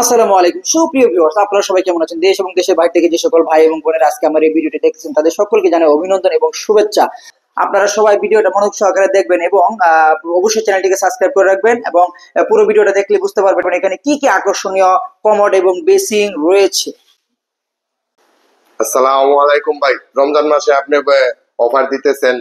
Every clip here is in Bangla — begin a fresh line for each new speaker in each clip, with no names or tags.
আসসালামু আলাইকুম সুপ্রিয় ভিউয়ার্স, আপনারা সবাই কেমন আছেন? দেশ এবং দেশের বাইরে থেকে যে সকল ভাই এবং বোনেরা আজকে আমার এই ভিডিওটি দেখছেন তাদের সকলকে জানাই অভিনন্দন এবং শুভেচ্ছা। আপনারা সবাই ভিডিওটা মনোযোগ সহকারে দেখবেন এবং অবশ্যই চ্যানেলটিকে সাবস্ক্রাইব করে রাখবেন এবং পুরো ভিডিওটা দেখলে বুঝতে পারবেন এখানে কি কি আকর্ষণীয় কমোড এবং বেসিং রয়েছে।
আসসালামু আলাইকুম ভাই, রমজান মাসে আপনি অফার দিতেছেন?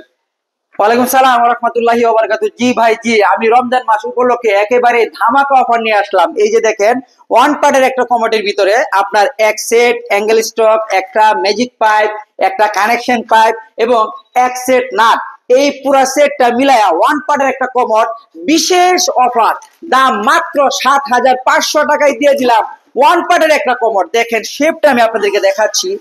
ওয়ালাইকুম সালাম ওয়া রাহমাতুল্লাহি ওয়া বারাকাতুহু। জি ভাই, জি আমি রমজান মাস উপলক্ষে একেবারে ধামাকা অফার নিয়ে আসলাম। এই যে দেখেন, ওয়ান পার্টের একটা কমোডের ভিতরে আপনার এক সেট অ্যাঙ্গেল স্টক, একটা ম্যাজিক পাইপ, একটা কানেকশন পাইপ এবং এক সেট নাট, এই পুরো সেটটা মিলায়া ওয়ান পার্টের একটা কমোড, বিশেষ অফার, দাম মাত্র ৭,৫০০ টাকায় দিয়ে দিলাম। ওয়ান পার্টের একটা কমোড, দেখেন শেপটা আমি আপনাদেরকে দেখাচ্ছি,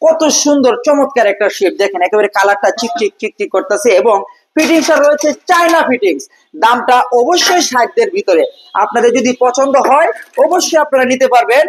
কত সুন্দর চমৎকার একটা শেপ। দেখেন একেবারে কালারটা চিকচিক চিকচিক করতেছে এবং ফিটিংসটা রয়েছে চায়না ফিটিংস। দামটা অবশ্যই 60 ভিতরে। আপনাদের যদি পছন্দ হয় অবশ্যই আপনারা নিতে পারবেন,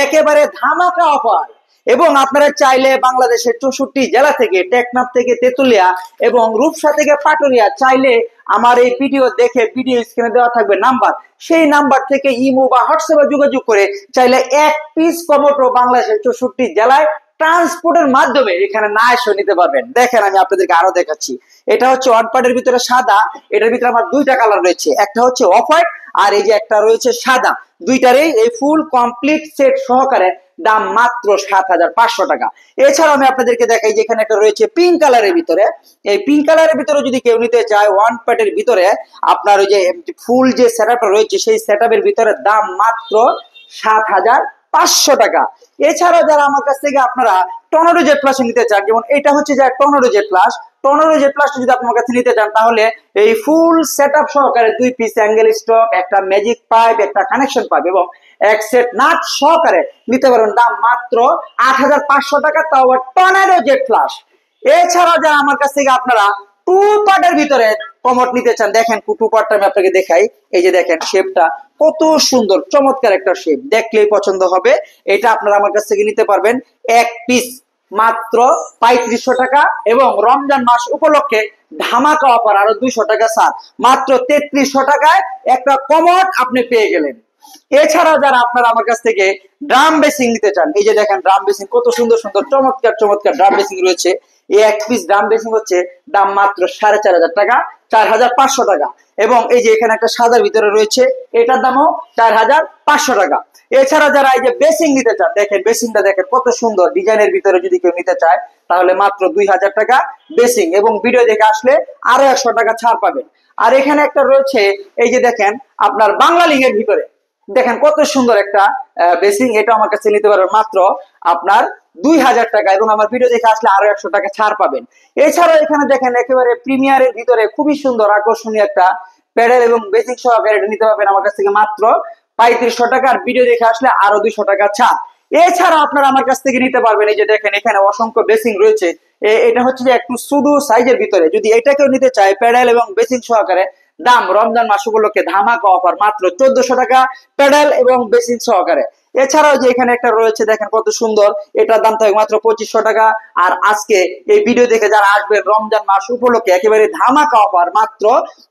একেবারে ধামাকা অফার। এবং আপনারা চাইলে বাংলাদেশের 64 জেলা থেকে, টেকনাফ থেকে তেতুলিয়া এবং রূপসা থেকে পাটুরিয়া, চাইলে আমার এই ভিডিও দেখে ভিডিও স্ক্রিনে দেওয়া থাকবে নাম্বার, সেই নাম্বার থেকে ইমো বা হোয়াটসঅ্যাপে যোগাযোগ করে চাইলে এক পিস কমোডো বাংলাদেশের 64 জেলায় ট্রান্সপোর্টের মাধ্যমে এখানে না এসে নিতে পারবেন। দেখেন আমি আপনাদেরকে আরো দেখাচ্ছি, এটা হচ্ছে ওয়ান পার্টের ভিতরে সাদা, এটার ভিতরে আমার দুইটা কালার রয়েছে, একটা হচ্ছে অফ হোয়াইট আর এই যে একটা রয়েছে সাদা। দুইটারই এই ফুল কমপ্লিট সেট সহকারে দাম মাত্র ৭,৫০০ টাকা। এছাড়াও আমি আপনাদেরকে দেখাই যে এখানে একটা রয়েছে পিঙ্ক কালারের ভিতরে। এই পিঙ্ক কালারের ভিতরে যদি কেউ নিতে চায় ওয়ান পার্টের ভিতরে, আপনার ওই যে ফুল যে সেটআপটা রয়েছে সেই সেটআপের ভিতরে দাম মাত্র ৭,৫০০ টাকা। এছাড়াও যারা আমার কাছ থেকে আপনারা টর্নেডো জেড প্লাস নিতে চান, যেমন এটা হচ্ছে যে tornado Z plus, tornado Z plus যদি আপনার কাছে নিতে চান তাহলে এই ফুল সেটআপ সহকারে দুই পিস অ্যাঙ্গেল স্টক, একটা ম্যাজিক পাইপ, একটা কানেকশন পাইপ এবং এক সেট নাট সহকারে নিতে পারবেন, দাম মাত্র ৮,৫০০ টাকা, তাও আবার টর্নেডো জেড প্লাস। এছাড়াও যারা আমার কাছ থেকে আপনারা টু পার্টের ভিতরে কমোড নিতে চান, দেখেন টু পার্টটা আমি আপনাকে দেখাই। এই যে দেখেন শেপটা কত সুন্দর, চমৎকার একটা শেপ, দেখলেই পছন্দ হবে। এটা আপনারা আমার কাছ থেকে নিতে পারবেন এক পিস মাত্র ৩৫০০ টাকা এবং রমজান মাস উপলক্ষে ধামাকা অফার আরো ২০০ টাকা ছাড়, মাত্র ৩৩০০ টাকায় একটা কমোড আপনি পেয়ে গেলেন। এছাড়া যারা আপনারা আমার কাছ থেকে ড্রাম বেসিং নিতে চান, এই যে দেখেন ড্রাম বেসিং কত সুন্দর সুন্দর চমৎকার চমৎকার ড্রাম বেসিং রয়েছে। এই এক পিস ড্রাম বেসিং হচ্ছে দাম মাত্র ৪,৫০০ টাকা, ৪,৫০০ টাকা। এবং এই যে এখানে একটা সাদার ভিতরে রয়েছে, এটার দামও ৪,৫০০ টাকা। এছাড়া যারা এই যে বেসিং নিতে চান, দেখেন বেসিংটা দেখেন কত সুন্দর ডিজাইনের ভিতরে, যদি কেউ নিতে চায় তাহলে মাত্র ২,০০০ টাকা বেসিং এবং ভিডিও দেখে আসলে আরো ১০০ টাকা ছাড় পাবেন। আর এখানে একটা রয়েছে, এই যে দেখেন আপনার বাংলা লিঙ্ক এর ভিতরে, দেখেন কত সুন্দর একটা বেসিং, এটা আমার কাছে নিতে পারবেন মাত্র আপনার ২,০০০ টাকা এবং আমার ভিডিও দেখে আসলে আরো ১০০ টাকা ছাড় পাবেন। এছাড়াও এখানে দেখেন একেবারে প্রিমিয়ারের ভিতরে খুবই সুন্দর আকর্ষণীয় একটা প্যাডেল এবং বেসিং সহকারে এটা নিতে পারবেন আমার কাছ থেকে মাত্র ৩৫০০ টাকা, আর ভিডিও দেখে আসলে আরো ২০০ টাকা ছাড়। এছাড়া আপনারা আমার কাছ থেকে নিতে পারবেন, এই যে দেখেন এখানে অসংখ্য বেসিং রয়েছে। এটা হচ্ছে যে একটু সুডু সাইজের ভিতরে, যদি এটাকেও নিতে চায় প্যাডেল এবং বেসিং সহকারে, দাম রমজান মাস উপলক্ষে ধামাকা অফার মাত্র ১৪০০ টাকা প্যাডেল এবং বেসিং সহকারে। এছাড়াও যে এখানে একটা রয়েছে দেখেন কত সুন্দর, এটার দাম থাকবে মাত্র ২৫০০ টাকা। আর আজকে এই ভিডিও দেখে যারা আসবেন রমজান মাস উপলক্ষে একেবারে ধামাকা অফার মাত্র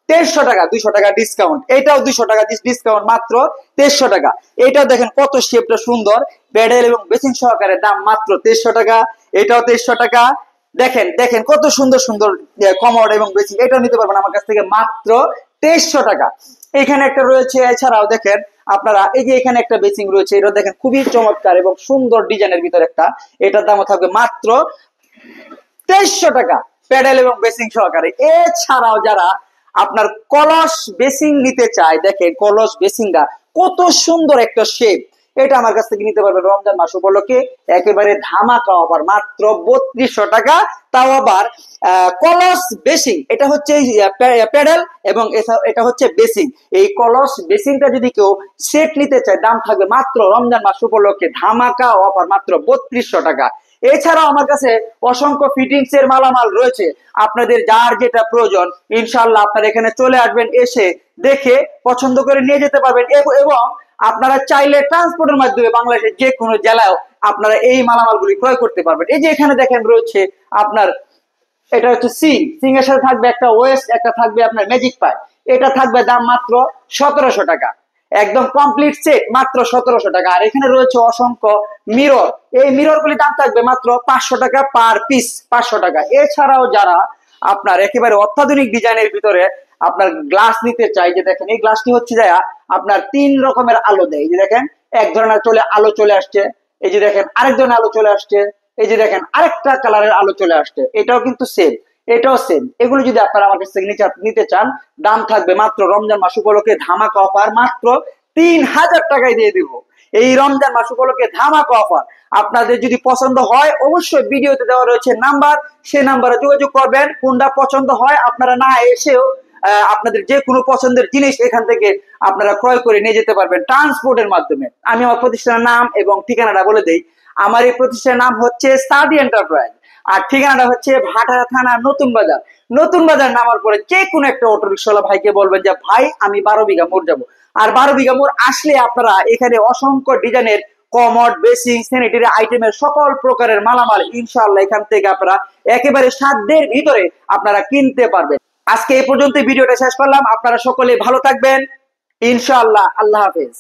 ২৩০০ টাকা, ২০০ টাকা ডিসকাউন্ট, এটাও ২০০ টাকা ডিসকাউন্ট, মাত্র ২৩০০ টাকা। এটাও দেখেন কত শেপটা সুন্দর, প্যাডেল এবং বেসিং সহকারে দাম মাত্র ২৩০০ টাকা, এটাও ২৩০০ টাকা। দেখেন দেখেন কত সুন্দর সুন্দর কমোড এবং বেসিং, এটাও নিতে পারবেন আমার কাছ থেকে মাত্র ২৩০০ টাকা। এখানে একটা রয়েছে। এছাড়াও দেখেন আপনারা এই যে এখানে একটা বেসিং রয়েছে, এটা দেখেন খুবই চমৎকার এবং সুন্দর ডিজাইনের ভিতরে একটা, এটার দামও থাকবে মাত্র ২৩০০ টাকা প্যাডেল এবং বেসিং সহকারে। এছাড়াও যারা আপনার কলস বেসিং নিতে চায়, দেখেন কলস বেসিংটা কত সুন্দর একটা শেপ, এটা আমার কাছ থেকে নিতে পারবেন রমজান মাস উপলক্ষে একেবারে ধামাকা অফার মাত্র ৩২০০ টাকা, তাও আবার কলস বেসিং। এটা হচ্ছে প্যাডেল এবং এটা হচ্ছে বেসিং। এই কলস বেসিংটা যদি কেউ সেট নিতে চায় দাম থাকবে মাত্র রমজান মাস উপলক্ষে ধামাকা অফার মাত্র ৩২০০ টাকা। এছাড়াও আমার কাছে অসংখ্য ফিটিংস এর মালামাল রয়েছে, আপনাদের যার যেটা প্রয়োজন ইনশাআল্লাহ আপনারা এখানে চলে আসবেন, এসে দেখে পছন্দ করে নিয়ে যেতে পারবেন এবং আপনারা চাইলে ট্রান্সপোর্টের মাধ্যমে বাংলাদেশের যে কোনো জেলায় আপনারা এই মালামালগুলি ক্রয় করতে পারবেন। এই যে এখানে দেখেন রয়েছে আপনার, এটা হচ্ছে সিং এর সাথে থাকবে একটা ওয়েস্ট, একটা থাকবে আপনার ম্যাজিক পাইপ, এটা থাকবে দাম মাত্র ১৭০০ টাকা। একদম কমপ্লিট সেট মাত্র 1700 টাকা। আর এখানে রয়েছে অসংখ্য মিরর, এই মিরর গুলি দাম থাকবে মাত্র 500 টাকা পার পিস, 500 টাকা। এছাড়াও যারা আপনার একেবারে অত্যাধুনিক ডিজাইনের ভিতরে আপনার গ্লাস নিতে চাই, যে দেখেন এই গ্লাসটি হচ্ছে যায় আপনার 3 রকমের আলো দেয়। এই যে দেখেন এক ধরনের আলো চলে আসছে, এই যে দেখেন আরেক ধরনের আলো চলে আসছে, এই যে দেখেন আরেকটা কালারের আলো চলে আসছে, এটাও কিন্তু সেম, এটাও সেম। এগুলো যদি আপনারা আমার কাছ থেকে নিতে চান, দাম থাকবে মাত্র রমজান মাস উপলক্ষে ধামাকা অফার, মাত্র 3000 টাকায় দিয়ে দিব। এই রমজান মাস উপলক্ষে ধামাকা অফার। আপনাদের যদি পছন্দ হয় অবশ্যই ভিডিওতে দেওয়া রয়েছে নাম্বার, সেই নাম্বারে যোগাযোগ করবেন। কোনটা পছন্দ হয় আপনারা না এসেও আপনাদের যে কোনো পছন্দের জিনিস এখান থেকে আপনারা ক্রয় করে নিয়ে যেতে পারবেন ট্রান্সপোর্টের মাধ্যমে। আমি আমার প্রতিষ্ঠানের নাম এবং ঠিকানাটা বলে দেই। আমার এই প্রতিষ্ঠানের নাম হচ্ছে সাদি এন্টারপ্রাইজ, আর ঠিকানাটা হচ্ছে ভাটারা থানা নতুন বাজার। নতুন বাজার নামার পরে যে কোনো একটা অটো রিক্সাওয়ালা ভাইকে বলবেন যে ভাই আমি 12 বিঘা মোড় যাবো। আর 12 বিঘা মোড় আসলে আপনারা এখানে অসংখ্য ডিজাইনের কমোড, বেসিং, স্যানিটারি আইটেমের সকল প্রকারের মালামাল ইনশাআল্লাহ এখান থেকে আপনারা একেবারে সাধ্যের ভিতরে আপনারা কিনতে পারবেন। আজকে এই পর্যন্ত ভিডিওটা শেষ করলাম। আপনারা সকলে ভালো থাকবেন ইনশাআল্লাহ। আল্লাহ হাফেজ।